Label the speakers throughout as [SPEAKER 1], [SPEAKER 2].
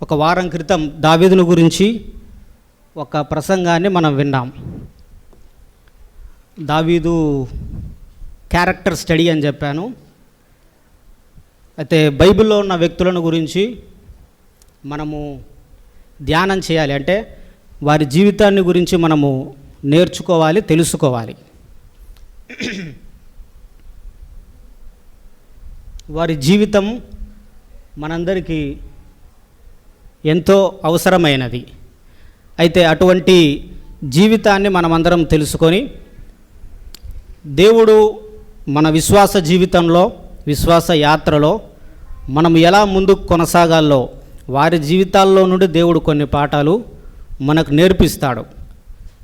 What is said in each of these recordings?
[SPEAKER 1] ఒక వారం క్రితం దావీదును గురించి ఒక ప్రసంగాన్ని మనం విన్నాం. దావీదు క్యారెక్టర్ స్టడీ అని చెప్పాను. అయితే బైబిల్లో ఉన్న వ్యక్తులను గురించి మనము ధ్యానం చేయాలి, అంటే వారి జీవితాన్ని గురించి మనము నేర్చుకోవాలి, తెలుసుకోవాలి. వారి జీవితం మనందరికీ ఎంతో అవసరమైనది. అయితే అటువంటి జీవితాన్ని మనమందరం తెలుసుకొని దేవుడు మన విశ్వాస జీవితంలో, విశ్వాస యాత్రలో మనం ఎలా ముందుకు కొనసాగాలో వారి జీవితాల్లో నుండి దేవుడు కొన్ని పాఠాలు మనకు నేర్పిస్తాడు.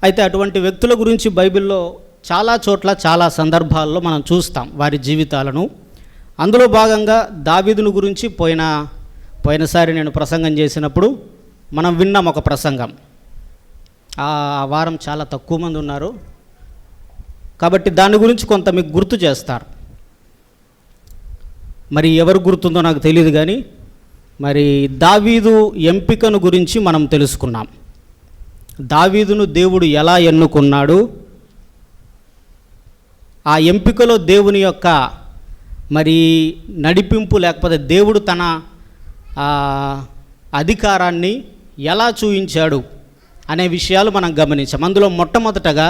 [SPEAKER 1] అయితే అటువంటి వ్యక్తుల గురించి బైబిల్లో చాలా చోట్ల చాలా సందర్భాల్లో మనం చూస్తాం వారి జీవితాలను. అందులో భాగంగా దావీదును గురించి పోయినసారి నేను ప్రసంగం చేసినప్పుడు మనం విన్నాం ఒక ప్రసంగం. ఆ వారం చాలా తక్కువ మంది ఉన్నారు కాబట్టి దాని గురించి కొంత మీకు గుర్తు చేస్తారు. మరి ఎవరు గుర్తుందో నాకు తెలియదు, కానీ మరి దావీదు ఎంపికను గురించి మనం తెలుసుకున్నాం. దావీదును దేవుడు ఎలా ఎన్నుకున్నాడు, ఆ ఎంపికలో దేవుని యొక్క మరి నడిపింపు, లేకపోతే దేవుడు తన అధికారాన్ని ఎలా చూయించాడు అనే విషయాలు మనం గమనించాం. అందులో మొట్టమొదటగా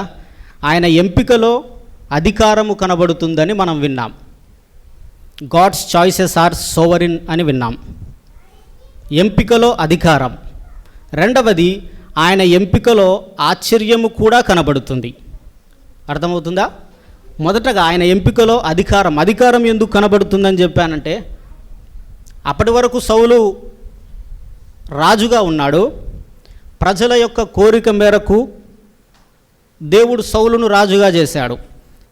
[SPEAKER 1] ఆయన ఎంపికలో అధికారము కనబడుతుందని మనం విన్నాం. గాడ్స్ చాయిసెస్ ఆర్ సోవరిన్ అని విన్నాం. ఎంపికలో అధికారం. రెండవది, ఆయన ఎంపికలో ఆశ్చర్యము కూడా కనబడుతుంది. అర్థమవుతుందా? మొదటగా ఆయన ఎంపికలో అధికారం ఎందుకు కనబడుతుందని చెప్పానంటే, అప్పటి వరకు సౌలు రాజుగా ఉన్నాడు. ప్రజల యొక్క కోరిక మేరకు దేవుడు సౌలును రాజుగా చేశాడు.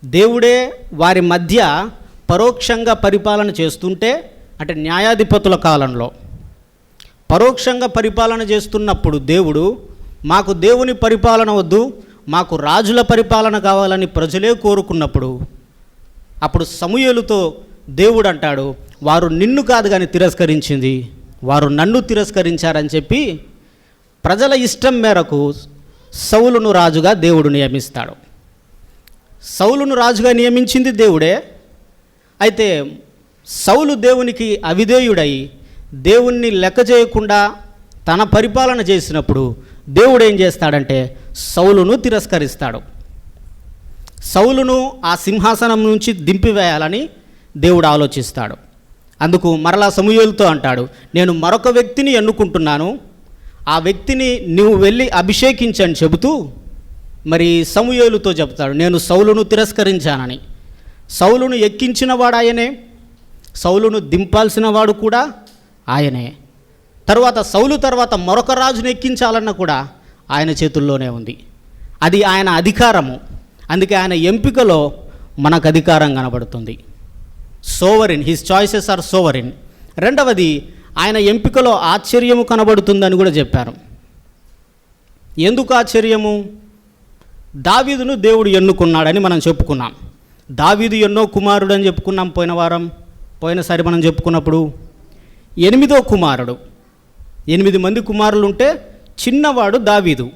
[SPEAKER 1] దేవుడే వారి మధ్య పరోక్షంగా పరిపాలన చేస్తుంటే, అంటే న్యాయాధిపతుల కాలంలో పరోక్షంగా పరిపాలన చేస్తున్నప్పుడు దేవుడు, మాకు దేవుని పరిపాలన వద్దు, మాకు రాజుల పరిపాలన కావాలని ప్రజలే కోరుకున్నప్పుడు, అప్పుడు సమూయేలుతో దేవుడు అంటాడు, వారు నిన్ను కాదు కానీ తిరస్కరించింది, వారు నన్ను తిరస్కరించారని చెప్పి ప్రజల ఇష్టం మేరకు సౌలును రాజుగా దేవుడు నియమిస్తాడు. సౌలును రాజుగా నియమించింది దేవుడే. అయితే సౌలు దేవునికి అవిధేయుడై దేవుణ్ణి లెక్క చేయకుండా తన పరిపాలన చేసినప్పుడు దేవుడు ఏం చేస్తాడంటే సౌలును తిరస్కరిస్తాడు. సౌలును ఆ సింహాసనం నుంచి దింపివేయాలని దేవుడు ఆలోచిస్తాడు. అందుకు మరలా సమూయేలుతో అంటాడు, నేను మరొక వ్యక్తిని ఎన్నుకుంటున్నాను, ఆ వ్యక్తిని నువ్వు వెళ్ళి అభిషేకించని చెబుతూ మరి సమూయేలుతో చెప్తాడు, నేను సౌలును తిరస్కరించానని. సౌలును ఎక్కించిన వాడు ఆయనే, సౌలును దింపాల్సిన వాడు కూడా ఆయనే. సౌలు తర్వాత మరొక రాజును ఎక్కించాలన్న కూడా ఆయన చేతుల్లోనే ఉంది. అది ఆయన అధికారము. అందుకే ఆయన ఎంపికలో మనకు అధికారం కనబడుతుంది. Sovereign, his choices are sovereign. రెండవది, ఆయన ఎంపికలో ఆశ్చర్యము కనబడుతుందని కూడా చెప్పారు. ఎందుకు ఆశ్చర్యము? దావీదును దేవుడు ఎన్నుకున్నాడని మనం చెప్పుకున్నాం. దావీదు ఎన్నో కుమారుడు అని చెప్పుకున్నాం పోయినసారి మనం చెప్పుకున్నప్పుడు. 8వ కుమారుడు. 8 మంది కుమారులు ఉంటే చిన్నవాడు దావీదు.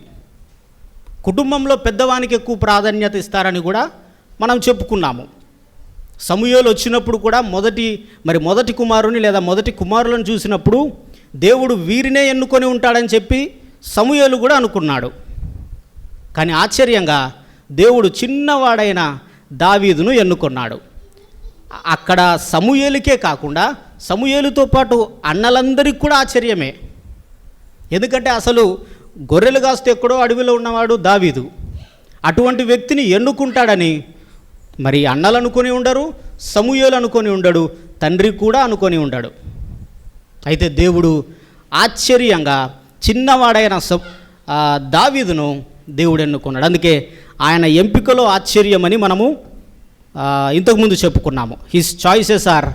[SPEAKER 1] కుటుంబంలో పెద్దవానికి ఎక్కువ ప్రాధాన్యత ఇస్తారని కూడా మనం చెప్పుకున్నాము. సమూయేలు వచ్చినప్పుడు కూడా మొదటి కుమారుని లేదా మొదటి కుమారులను చూసినప్పుడు దేవుడు వీరినే ఎన్నుకొని ఉంటాడని చెప్పి సమూయేలు కూడా అనుకున్నాడు. కానీ ఆశ్చర్యంగా దేవుడు చిన్నవాడైన దావీదును ఎన్నుకున్నాడు. అక్కడ సమూయేలుకే కాకుండా సమూయేలుతో పాటు అన్నలందరికీ కూడా ఆశ్చర్యమే. ఎందుకంటే అసలు గొర్రెలు కాస్తూ ఎక్కడో అడవిలో ఉన్నవాడు దావీదు. అటువంటి వ్యక్తిని ఎన్నుకుంటాడని మరి అన్నలు అనుకొని ఉండరు, సమూయేలు అనుకొని ఉండడు, తండ్రి కూడా అనుకొని ఉండడు. అయితే దేవుడు ఆశ్చర్యంగా చిన్నవాడైన దావీదును దేవుడు ఎన్నుకున్నాడు. అందుకే ఆయన ఎంపికలో ఆశ్చర్యమని మనము ఇంతకుముందు చెప్పుకున్నాము. హిస్ చాయిసెస్ ఆర్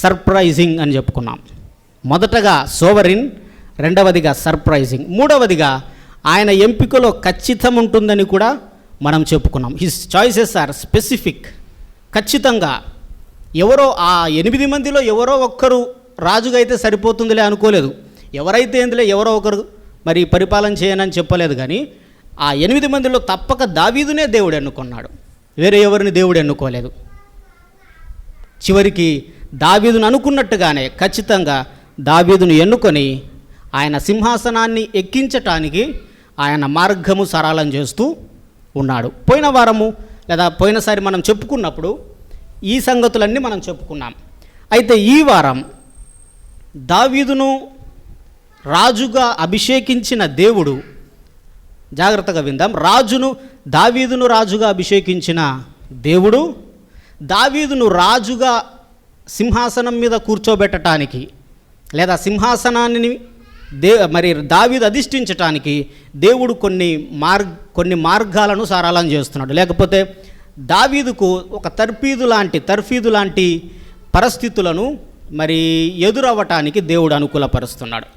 [SPEAKER 1] సర్ప్రైజింగ్ అని చెప్పుకున్నాం. మొదటగా సోవరిన్, రెండవదిగా సర్ప్రైజింగ్, మూడవదిగా ఆయన ఎంపికలో ఖచ్చితం ఉంటుందని కూడా మనం చెప్పుకున్నాం. His choices are specific. ఖచ్చితంగా ఎవరో ఆ 8 మందిలో ఎవరో ఒక్కరు రాజుగా అయితే సరిపోతుందిలే అనుకోలేదు. ఎవరైతే ఎందులో ఎవరో ఒకరు మరి పరిపాలన చేయనని చెప్పలేదు, కానీ ఆ 8 మందిలో తప్పక దావీదునే దేవుడు ఎన్నుకున్నాడు, వేరే ఎవరిని దేవుడు ఎన్నుకోలేదు. చివరికి దావీదును అనుకున్నట్టుగానే ఖచ్చితంగా దావీదును ఎన్నుకొని ఆయన సింహాసనాన్ని ఎక్కించటానికి ఆయన మార్గము సరళం చేస్తూ ఉన్నాడు. పోయిన వారము లేదా పోయినసారి మనం చెప్పుకున్నప్పుడు ఈ సంగతులన్నీ మనం చెప్పుకున్నాం. అయితే ఈ వారం దావీదును రాజుగా అభిషేకించిన దేవుడు, జాగ్రత్తగా విందాం, దావీదును రాజుగా అభిషేకించిన దేవుడు దావీదును రాజుగా సింహాసనం మీద కూర్చోబెట్టడానికి లేదా సింహాసనాన్ని మరి దావీదు అధిష్ఠించటానికి దేవుడు కొన్ని మార్గాలను సరళం చేస్తున్నాడు. లేకపోతే దావీదుకు ఒక తర్ఫీదు లాంటి పరిస్థితులను మరి ఎదురవ్వటానికి దేవుడు అనుకూలపరుస్తున్నాడు.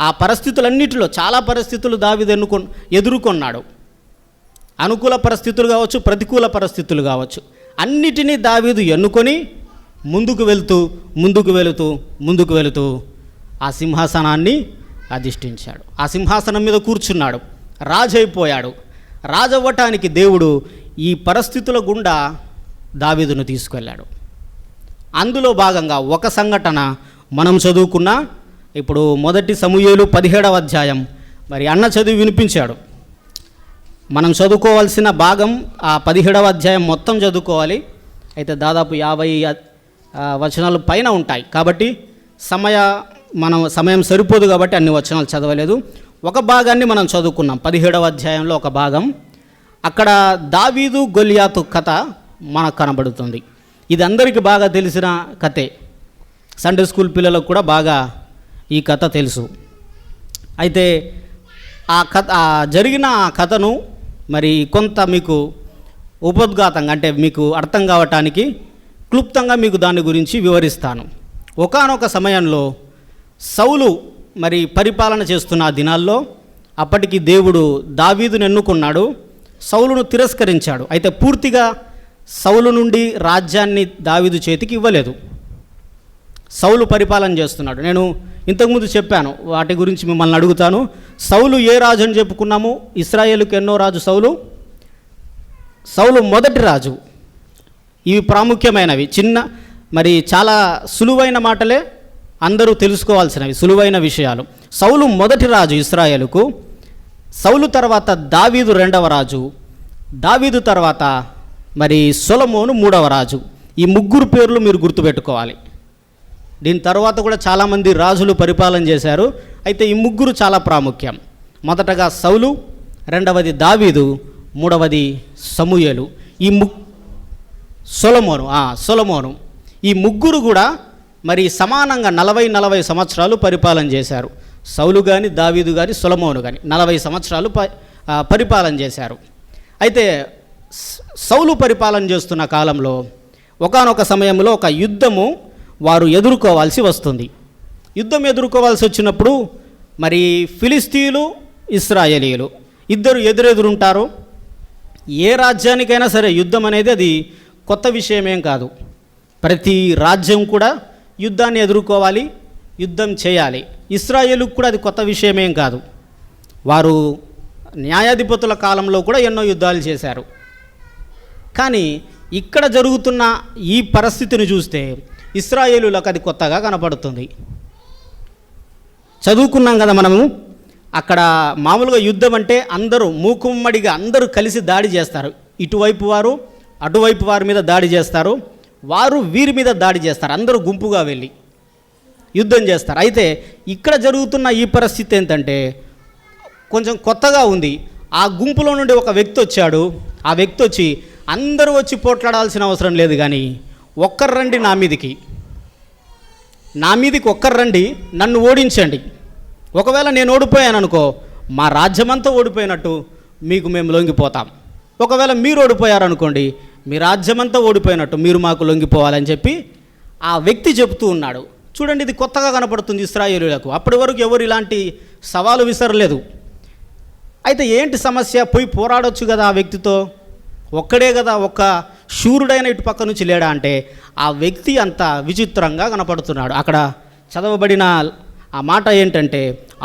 [SPEAKER 1] ఆ పరిస్థితులన్నిటిలో చాలా పరిస్థితులు దావీదు ఎదుర్కొన్నాడు. అనుకూల పరిస్థితులు కావచ్చు, ప్రతికూల పరిస్థితులు కావచ్చు, అన్నిటినీ దావీదు ఎన్నుకొని ముందుకు వెళుతూ ఆ సింహాసనాన్ని అధిష్ఠించాడు. ఆ సింహాసనం మీద కూర్చున్నాడు, రాజు అయిపోయాడు. రాజు అవ్వటానికి దేవుడు ఈ పరిస్థితుల గుండా దావీదును తీసుకెళ్ళాడు. అందులో భాగంగా ఒక సంఘటన మనం చదువుకున్న, ఇప్పుడు 1 సమూయేలు 17వ అధ్యాయం మరి అన్న చదివి వినిపించాడు. మనం చదువుకోవాల్సిన భాగం ఆ 17వ అధ్యాయం మొత్తం చదువుకోవాలి. అయితే దాదాపు 50 వచనాలు పైన ఉంటాయి కాబట్టి సమయం సరిపోదు కాబట్టి అన్ని వచనాలు చదవలేదు. ఒక భాగాన్ని మనం చదువుకున్నాం, 17వ అధ్యాయంలో ఒక భాగం. అక్కడ దావీదు గొలియాతు కథ మనకు కనబడుతుంది. ఇది అందరికీ బాగా తెలిసిన కథే, సండే స్కూల్ పిల్లలకు కూడా బాగా ఈ కథ తెలుసు. అయితే జరిగిన ఆ కథను మరి కొంత మీకు ఉపోద్ఘాతంగా, అంటే మీకు అర్థం కావటానికి క్లుప్తంగా మీకు దాని గురించి వివరిస్తాను. ఒకానొక సమయంలో సౌలు మరి పరిపాలన చేస్తున్న ఆ దినాల్లో అప్పటికి దేవుడు దావీదును ఎన్నుకున్నాడు, సౌలును తిరస్కరించాడు. అయితే పూర్తిగా సౌలు నుండి రాజ్యాన్ని దావీదు చేతికి ఇవ్వలేదు. సౌలు పరిపాలన చేస్తున్నాడు. నేను ఇంతకుముందు చెప్పాను, వాటి గురించి మిమ్మల్ని అడుగుతాను. సౌలు ఏ రాజు అని చెప్పుకున్నాము? ఇశ్రాయేలుకు ఎన్నో రాజు సౌలు మొదటి రాజు. ఇవి ప్రాముఖ్యమైనవి, మరి చాలా సులువైన మాటలే, అందరూ తెలుసుకోవాల్సినవి, సులువైన విషయాలు. సౌలు మొదటి రాజు ఇశ్రాయేలుకు. సౌలు తర్వాత దావీదు 2వ రాజు. దావీదు తర్వాత మరి సొలొమోను 3వ రాజు. ఈ ముగ్గురు పేర్లు మీరు గుర్తుపెట్టుకోవాలి. దీని తర్వాత కూడా చాలామంది రాజులు పరిపాలన చేశారు. అయితే ఈ ముగ్గురు చాలా ప్రాముఖ్యం. మొదటగా సౌలు, రెండవది దావీదు, మూడవది సమూయేలు, సొలొమోను. ఈ ముగ్గురు కూడా మరి సమానంగా 40 సంవత్సరాలు పరిపాలన చేశారు. సౌలు కానీ, దావీదు కానీ, సొలొమోను కానీ 40 సంవత్సరాలు పరిపాలన చేశారు. అయితే సౌలు పరిపాలన చేస్తున్న కాలంలో ఒకానొక సమయంలో ఒక యుద్ధము వారు ఎదుర్కోవాల్సి వస్తుంది. యుద్ధం ఎదుర్కోవాల్సి వచ్చినప్పుడు మరి ఫిలిస్తీయులు, ఇశ్రాయేలీయులు ఇద్దరు ఎదురెదురుంటారు. ఏ రాజ్యానికైనా సరే యుద్ధం అనేది అది కొత్త విషయమేం కాదు. ప్రతి రాజ్యం కూడా యుద్ధాన్ని ఎదుర్కోవాలి, యుద్ధం చేయాలి. ఇశ్రాయేలుకు కూడా అది కొత్త విషయమేం కాదు. వారు న్యాయాధిపతుల కాలంలో కూడా ఎన్నో యుద్ధాలు చేశారు. కానీ ఇక్కడ జరుగుతున్న ఈ పరిస్థితిని చూస్తే ఇశ్రాయేలులకు అది కొత్తగా కనపడుతుంది. చదువుకున్నాం కదా మనము, అక్కడ మామూలుగా యుద్ధం అంటే అందరూ మూకుమ్మడిగా అందరూ కలిసి దాడి చేస్తారు. ఇటువైపు వారు అటువైపు వారి మీద దాడి చేస్తారు, వారు వీరి మీద దాడి చేస్తారు. అందరూ గుంపుగా వెళ్ళి యుద్ధం చేస్తారు. అయితే ఇక్కడ జరుగుతున్న ఈ పరిస్థితి ఏంటంటే కొంచెం కొత్తగా ఉంది. ఆ గుంపులో నుండి ఒక వ్యక్తి వచ్చాడు. ఆ వ్యక్తి వచ్చి, అందరూ వచ్చి పోట్లాడాల్సిన అవసరం లేదు, కానీ ఒక్కరు రండి నా మీదికి ఒక్కరు రండి, నన్ను ఓడించండి. ఒకవేళ నేను ఓడిపోయాను అనుకో, మా రాజ్యమంతా ఓడిపోయినట్టు మీకు మేము లొంగిపోతాం. ఒకవేళ మీరు ఓడిపోయారనుకోండి, మీ రాజ్యమంతా ఓడిపోయినట్టు మీరు మాకు లొంగిపోవాలని చెప్పి ఆ వ్యక్తి చెబుతూ ఉన్నాడు. చూడండి, ఇది కొత్తగా కనపడుతుంది ఇశ్రాయేలీయులకు. అప్పటి వరకు ఎవరు ఇలాంటి సవాలు విసరలేదు. అయితే ఏంటి సమస్య? పోయి పోరాడొచ్చు కదా ఆ వ్యక్తితో, ఒక్కడే కదా, ఒక్క శూరుడైన ఇటు పక్క నుంచి లేడా అంటే ఆ వ్యక్తి అంత విచిత్రంగా కనపడుతున్నాడు. అక్కడ చదవబడిన ఆ మాట ఏంటంటే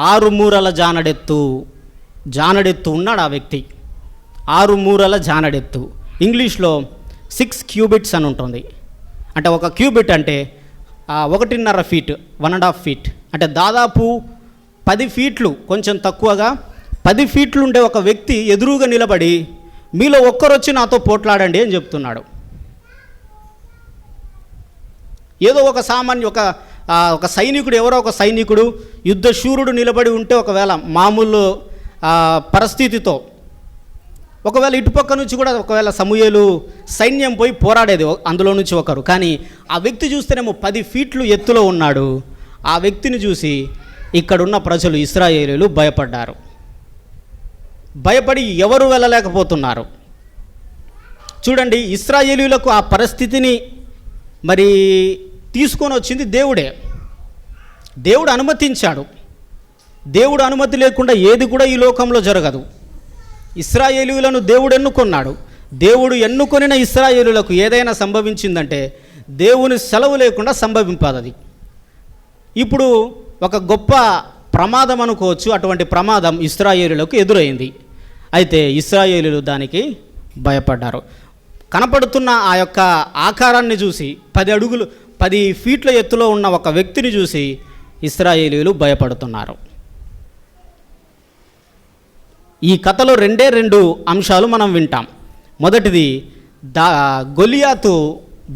[SPEAKER 1] 6 మూరల జానడెత్తు ఉన్నాడు ఆ వ్యక్తి. 6 మూరల జానడెత్తు. ఇంగ్లీష్లో 6 క్యూబిట్స్ అని ఉంటుంది. అంటే ఒక క్యూబిట్ అంటే 1.5 ఫీట్, 1.5 ఫీట్, అంటే దాదాపు 10 ఫీట్లు, కొంచెం తక్కువగా 10 ఫీట్లు ఉండే ఒక వ్యక్తి ఎదురుగా నిలబడి మీలో ఒక్కరొచ్చి నాతో పోట్లాడండి అని చెప్తున్నాడు. ఏదో ఒక సామాన్య ఒక సైనికుడు, ఎవరో ఒక సైనికుడు, యుద్ధశూరుడు నిలబడి ఉంటే ఒకవేళ మామూలు పరిస్థితితో ఒకవేళ ఇటుపక్క నుంచి కూడా ఒకవేళ సమూయేలు సైన్యం పోయి పోరాడేది అందులో నుంచి ఒకరు. కానీ ఆ వ్యక్తి చూస్తేనేమో 10 ఫీట్లు ఎత్తులో ఉన్నాడు. ఆ వ్యక్తిని చూసి ఇక్కడున్న ప్రజలు ఇశ్రాయేలీయులు భయపడ్డారు. భయపడి ఎవరు వెళ్ళలేకపోతున్నారు. చూడండి, ఇశ్రాయేలీయులకు ఆ పరిస్థితిని మరి తీసుకొని వచ్చింది దేవుడే. దేవుడు అనుమతించాడు. దేవుడు అనుమతి లేకుండా ఏది కూడా ఈ లోకంలో జరగదు. ఇశ్రాయేలీయులను దేవుడు ఎన్నుకున్నాడు. దేవుడు ఎన్నుకొనిన ఇశ్రాయేలీయులకు ఏదైనా సంభవించిందంటే దేవుని సెలవు లేకుండా సంభవింపదది. ఇప్పుడు ఒక గొప్ప ప్రమాదం అనుకోవచ్చు. అటువంటి ప్రమాదం ఇశ్రాయేలీయులకు ఎదురైంది. అయితే ఇశ్రాయేలీయులు దానికి భయపడ్డారు. కనపడుతున్న ఆ యొక్క ఆకారాన్ని చూసి 10 ఫీట్ల ఎత్తులో ఉన్న ఒక వ్యక్తిని చూసి ఇశ్రాయేలీయులు భయపడుతున్నారు. ఈ కథలో 2 అంశాలు మనం వింటాం. మొదటిది గొలియాతు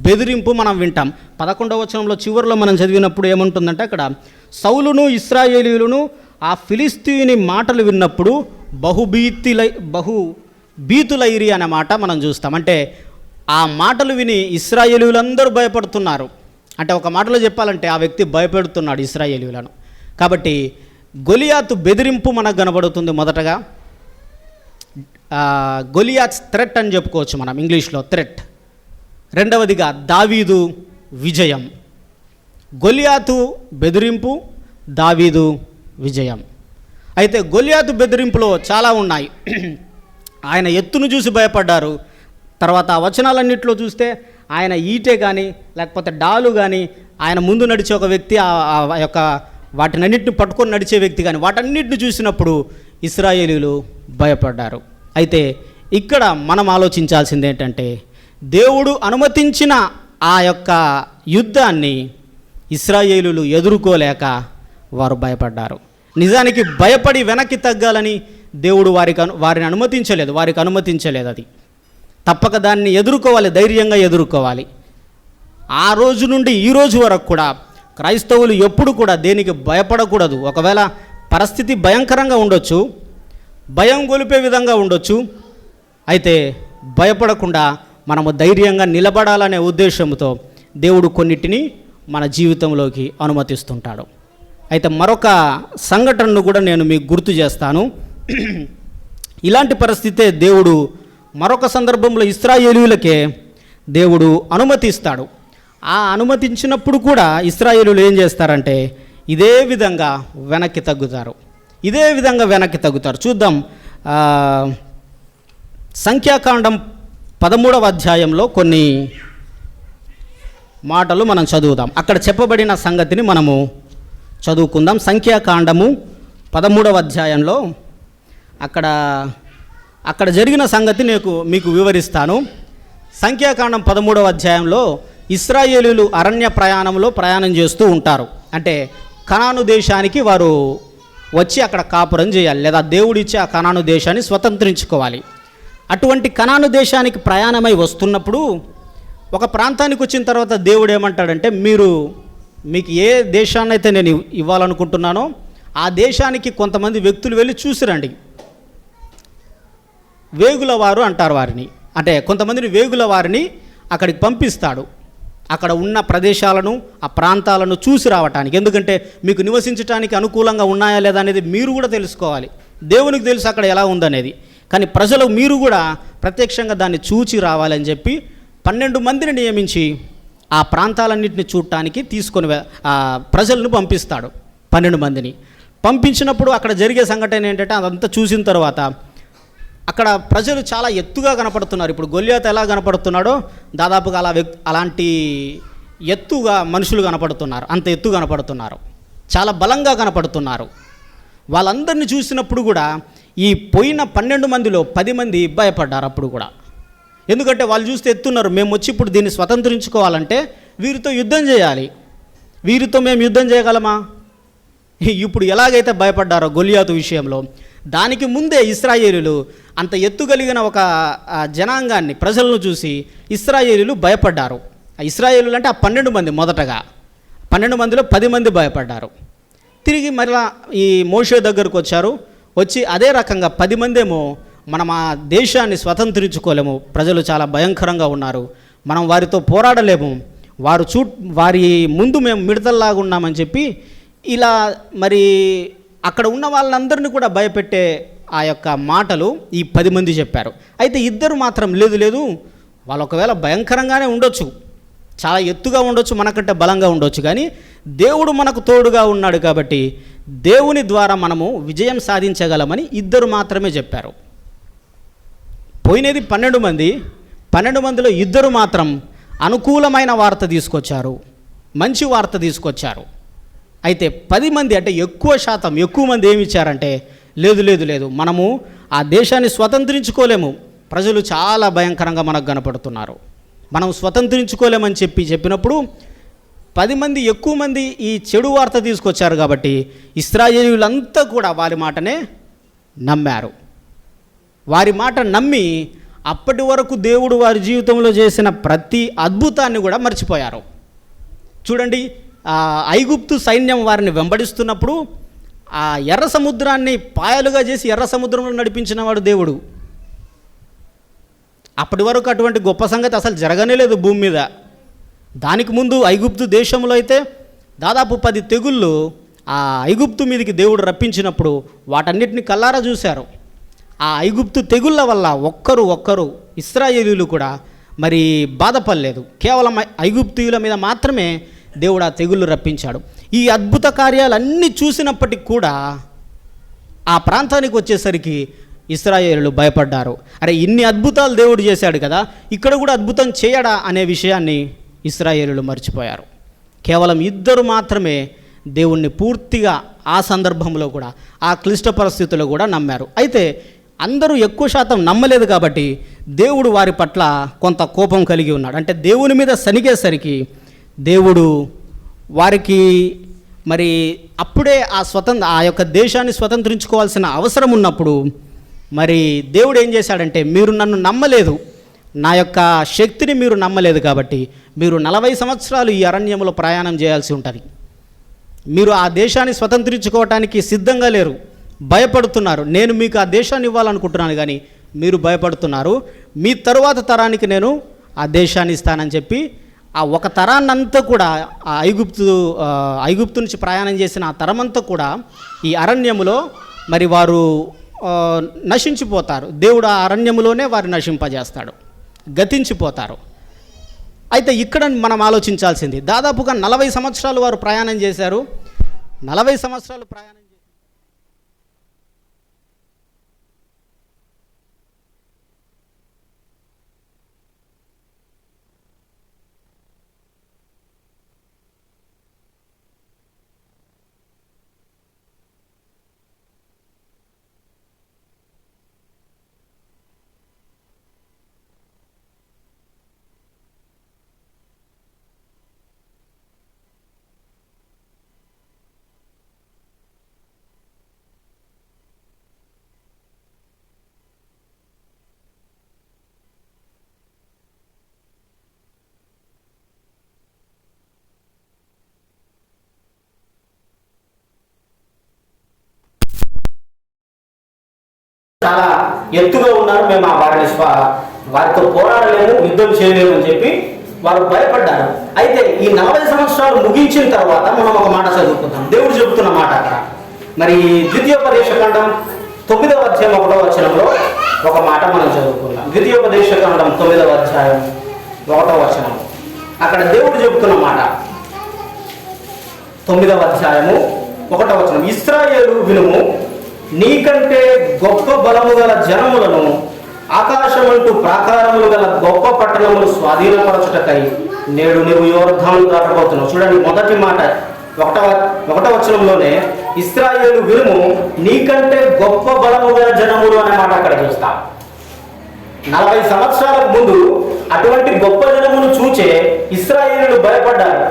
[SPEAKER 1] బెదిరింపు మనం వింటాం. 11వ వచనంలో చివరిలో మనం చదివినప్పుడు ఏముంటుందంటే, అక్కడ సౌలును ఇశ్రాయేలీయులను ఆ ఫిలిస్తీయుని మాటలు విన్నప్పుడు బహుభీతులైరి అనే మాట మనం చూస్తాం. అంటే ఆ మాటలు విని ఇశ్రాయేలీయులందరూ భయపడుతున్నారు. అంటే ఒక మాటలో చెప్పాలంటే ఆ వ్యక్తి భయపెడుతున్నాడు ఇశ్రాయేలీయులను. కాబట్టి గొలియాతు బెదిరింపు మనకు కనబడుతుంది. మొదటగా గొలియాత్ థ్రెట్ అని చెప్పుకోవచ్చు మనం, ఇంగ్లీష్లో థ్రెట్. రెండవదిగా దావీదు విజయం. గొలియాతు బెదిరింపు, దావీదు విజయం. అయితే గొలియాతు బెదిరింపులో చాలా ఉన్నాయి. ఆయన ఎత్తును చూసి భయపడ్డారు. తర్వాత ఆ వచనాలన్నింటిలో చూస్తే ఆయన ఈటె కానీ లేకపోతే డాలు కానీ, ఆయన ముందు నడిచే ఒక వ్యక్తి, ఆ యొక్క వాటినన్నింటిని పట్టుకొని నడిచే వ్యక్తి కానీ, వాటన్నిటిని చూసినప్పుడు ఇశ్రాయేలీయులు భయపడ్డారు. అయితే ఇక్కడ మనం ఆలోచించాల్సింది ఏంటంటే, దేవుడు అనుమతించిన ఆ యొక్క యుద్ధాన్ని ఇశ్రాయేలీయులు ఎదుర్కోలేక వారు భయపడ్డారు. నిజానికి భయపడి వెనక్కి తగ్గాలని దేవుడు వారిని అనుమతించలేదు. అది తప్పక దాన్ని ఎదుర్కోవాలి, ధైర్యంగా ఎదుర్కోవాలి. ఆ రోజు నుండి ఈ రోజు వరకు కూడా క్రైస్తవులు ఎప్పుడు కూడా దేనికి భయపడకూడదు. ఒకవేళ పరిస్థితి భయంకరంగా ఉండొచ్చు, భయం గొలిపే విధంగా ఉండొచ్చు, అయితే భయపడకుండా మనము ధైర్యంగా నిలబడాలనే ఉద్దేశంతో దేవుడు కొన్నిటిని మన జీవితంలోకి అనుమతిస్తుంటాడు. అయితే మరొక సంఘటనను కూడా నేను మీకు గుర్తు చేస్తాను. ఇలాంటి పరిస్థితే దేవుడు మరొక సందర్భంలో ఇశ్రాయేలీయులకే దేవుడు అనుమతిస్తాడు. ఆ అనుమతించినప్పుడు కూడా ఇశ్రాయేలీయులు ఏం చేస్తారంటే ఇదే విధంగా వెనక్కి తగ్గుతారు. చూద్దాం. సంఖ్యాకాండం 13వ అధ్యాయంలో కొన్ని మాటలు మనం చదువుదాం. అక్కడ చెప్పబడిన సంగతిని మనము చదువుకుందాం. సంఖ్యాకాండము 13వ అధ్యాయంలో అక్కడ జరిగిన సంగతి మీకు వివరిస్తాను. సంఖ్యాకాండం 13వ అధ్యాయంలో ఇశ్రాయేలీయులు అరణ్య ప్రయాణం చేస్తూ ఉంటారు. అంటే కనాను దేశానికి వారు వచ్చి అక్కడ కాపురం చేయాలి, లేదా దేవుడిచ్చి ఆ కనాను దేశాన్ని స్వతంత్రించుకోవాలి. అటువంటి కనాను దేశానికి ప్రయాణమై వస్తున్నప్పుడు ఒక ప్రాంతానికి వచ్చిన తర్వాత దేవుడు ఏమంటాడంటే, మీకు ఏ దేశాన్ని అయితే నేను ఇవ్వాలనుకుంటున్నానో ఆ దేశానికి కొంతమంది వ్యక్తులు వెళ్ళి చూసిరండి. వేగుల వారు అంటారు వారిని. అంటే కొంతమందిని వేగుల వారిని అక్కడికి పంపిస్తాడు. అక్కడ ఉన్న ప్రదేశాలను, ఆ ప్రాంతాలను చూసి రావటానికి. ఎందుకంటే మీకు నివసించడానికి అనుకూలంగా ఉన్నాయా లేదా అనేది మీరు కూడా తెలుసుకోవాలి. దేవునికి తెలుసు అక్కడ ఎలా ఉందనేది. కానీ ప్రజలు మీరు కూడా ప్రత్యక్షంగా దాన్ని చూచి రావాలని చెప్పి 12 మందిని నియమించి ఆ ప్రాంతాలన్నింటినీ చూడటానికి ప్రజలను పంపిస్తాడు. 12 మందిని పంపించినప్పుడు అక్కడ జరిగే సంఘటన ఏంటంటే, అదంతా చూసిన తర్వాత అక్కడ ప్రజలు చాలా ఎత్తుగా కనపడుతున్నారు. ఇప్పుడు గొలియాతు ఎలా కనపడుతున్నాడో దాదాపుగా అలాంటి ఎత్తుగా మనుషులు కనపడుతున్నారు. అంత ఎత్తు కనపడుతున్నారు. చాలా బలంగా కనపడుతున్నారు. వాళ్ళందరినీ చూసినప్పుడు కూడా ఈ పోయిన 12 మందిలో 10 మంది భయపడ్డారు అప్పుడు కూడా. ఎందుకంటే వాళ్ళు చూస్తే ఎత్తున్నారు, మేము వచ్చి ఇప్పుడు దీన్ని స్వతంత్రించుకోవాలంటే వీరితో యుద్ధం చేయాలి, వీరితో మేము యుద్ధం చేయగలమా? ఇప్పుడు ఎలాగైతే భయపడ్డారో గొలియాతు విషయంలో, దానికి ముందే ఇశ్రాయేలీయులు అంత ఎత్తుగలిగిన ఒక జనాంగాన్ని, ప్రజలను చూసి ఇశ్రాయేలీయులు భయపడ్డారు. ఇశ్రాయేలీయులు అంటే ఆ 12 మంది, మొదటగా 12 మందిలో 10 మంది భయపడ్డారు. తిరిగి మరలా ఈ మోషే దగ్గరకు వచ్చి అదే రకంగా 10 మంది ఏమో మనం ఆ దేశాన్ని స్వతంత్రించుకోలేము, ప్రజలు చాలా భయంకరంగా ఉన్నారు, మనం వారితో పోరాడలేము, వారి ముందు మేము మిడతల్లాగా ఉన్నామని చెప్పి ఇలా మరి అక్కడ ఉన్న వాళ్ళందరినీ కూడా భయపెట్టే ఆ యొక్క మాటలు ఈ 10 మంది చెప్పారు. అయితే ఇద్దరు మాత్రం లేదు, వాళ్ళు ఒకవేళ భయంకరంగానే ఉండొచ్చు, చాలా ఎత్తుగా ఉండొచ్చు, మనకంటే బలంగా ఉండొచ్చు, కానీ దేవుడు మనకు తోడుగా ఉన్నాడు కాబట్టి దేవుని ద్వారా మనము విజయం సాధించగలమని ఇద్దరు మాత్రమే చెప్పారు. పోయినది 12 మంది, 12 మందిలో ఇద్దరు మాత్రం అనుకూలమైన వార్త తీసుకొచ్చారు, మంచి వార్త తీసుకొచ్చారు. అయితే 10 మంది అంటే ఎక్కువ మంది ఏమి ఇచ్చారంటే లేదు, మనము ఆ దేశాన్ని స్వతంత్రించుకోలేము, ప్రజలు చాలా భయంకరంగా మనకు కనపడుతున్నారు, మనం స్వతంత్రించుకోలేమని చెప్పినప్పుడు 10 మంది ఎక్కువ మంది ఈ చెడు వార్త తీసుకొచ్చారు కాబట్టి ఇశ్రాయేలీయులంతా కూడా వారి మాటనే నమ్మారు. వారి మాట నమ్మి అప్పటి వరకు దేవుడు వారి జీవితంలో చేసిన ప్రతి అద్భుతాన్ని కూడా మర్చిపోయారు. చూడండి, ఐగుప్తు సైన్యం వారిని వెంబడిస్తున్నప్పుడు ఆ ఎర్ర సముద్రాన్ని పాయలుగా చేసి ఎర్ర సముద్రంలో నడిపించిన వాడు దేవుడు. అప్పటి వరకు అటువంటి గొప్ప సంగతి అసలు జరగనే లేదు భూమి మీద. దానికి ముందు ఐగుప్తు దేశంలో అయితే దాదాపు 10 తెగుళ్ళు ఆ ఐగుప్తు మీదకి దేవుడు రప్పించినప్పుడు వాటన్నిటిని కల్లారా చూశారు. ఆ ఐగుప్తు తెగుళ్ళ వల్ల ఒక్కరు ఇశ్రాయేలీయులు కూడా మరి బాధపడలేదు, కేవలం ఐగుప్తీయుల మీద మాత్రమే దేవుడు ఆ తెగుళ్ళు రప్పించాడు. ఈ అద్భుత కార్యాలన్నీ చూసినప్పటికి కూడా ఆ ప్రాంతానికి వచ్చేసరికి ఇశ్రాయేలీయులు భయపడ్డారు. అరే, ఇన్ని అద్భుతాలు దేవుడు చేశాడు కదా, ఇక్కడ కూడా అద్భుతం చేయడా అనే విషయాన్ని ఇశ్రాయేలీయులు మర్చిపోయారు. కేవలం ఇద్దరు మాత్రమే దేవుణ్ణి పూర్తిగా ఆ సందర్భంలో కూడా, ఆ క్లిష్ట పరిస్థితుల్లో కూడా నమ్మారు. అయితే అందరూ ఎక్కువ శాతం నమ్మలేదు కాబట్టి దేవుడు వారి పట్ల కొంత కోపం కలిగి ఉన్నాడు. అంటే దేవుని మీద సనిగేసరికి దేవుడు వారికి మరి అప్పుడే ఆ యొక్క దేశాన్ని స్వతంత్రించుకోవాల్సిన అవసరం ఉన్నప్పుడు మరి దేవుడు ఏం చేశాడంటే, మీరు నన్ను నమ్మలేదు, నా యొక్క శక్తిని మీరు నమ్మలేదు కాబట్టి మీరు 40 సంవత్సరాలు ఈ అరణ్యంలో ప్రయాణం చేయాల్సి ఉంటుంది. మీరు ఆ దేశాన్ని స్వతంత్రించుకోవటానికి సిద్ధంగా లేరు, భయపడుతున్నారు. నేను మీకు ఆ దేశాన్ని ఇవ్వాలనుకుంటున్నాను కానీ మీరు భయపడుతున్నారు. మీ తరువాత తరానికి నేను ఆ దేశాన్ని ఇస్తానని చెప్పి ఆ ఒక తరాన్నంతా కూడా ఆ ఐగుప్తు నుంచి ప్రయాణం చేసిన ఆ తరమంతా కూడా ఈ అరణ్యములో మరి వారు నశించిపోతారు. దేవుడు ఆ అరణ్యములోనే వారు నశింపజేస్తాడు, గతించిపోతారు. అయితే ఇక్కడ మనం ఆలోచించాల్సింది, దాదాపుగా 40 సంవత్సరాలు వారు ప్రయాణం చేశారు. 40 సంవత్సరాలు ప్రయాణం చాలా ఎత్తుగా ఉన్నారు, మేము వారితో పోరాడలేము, యుద్ధం చేయలేము అని చెప్పి వారు భయపడ్డారు. అయితే ఈ 40 సంవత్సరాలు ముగించిన తర్వాత మనం ఒక మాట చదువుకుందాం. దేవుడు చెబుతున్న మాట అక్కడ మరి ద్వితీయోపదేశకాండం 9వ అధ్యాయం 1వ వచనంలో ఒక మాట మనం చదువుకుందాం. ద్వితీయోపదేశకాండం 9వ అధ్యాయం 1వ వచనం, అక్కడ దేవుడు చెబుతున్న మాట 9వ అధ్యాయము 1వ వచనం, ఇశ్రాయేలు వినుము, నీకంటే గొప్ప బలము గల జనములను ఆకాశమంటూ ప్రాకారములు గల గొప్ప పట్టణములు స్వాధీనపరచుటకై నేడు నువ్వు యోర్దాను దాటబోతున్నావు. చూడండి, మొదటి మాట ఒకటవ ఒకటవ వచనంలోనే ఇశ్రాయేలు వినుము, నీకంటే గొప్ప బలము గల జనములు అనే మాట అక్కడ చూస్తాం. 40 సంవత్సరాలకు ముందు అటువంటి గొప్ప జనమును చూచే ఇశ్రాయేలులు భయపడ్డారు.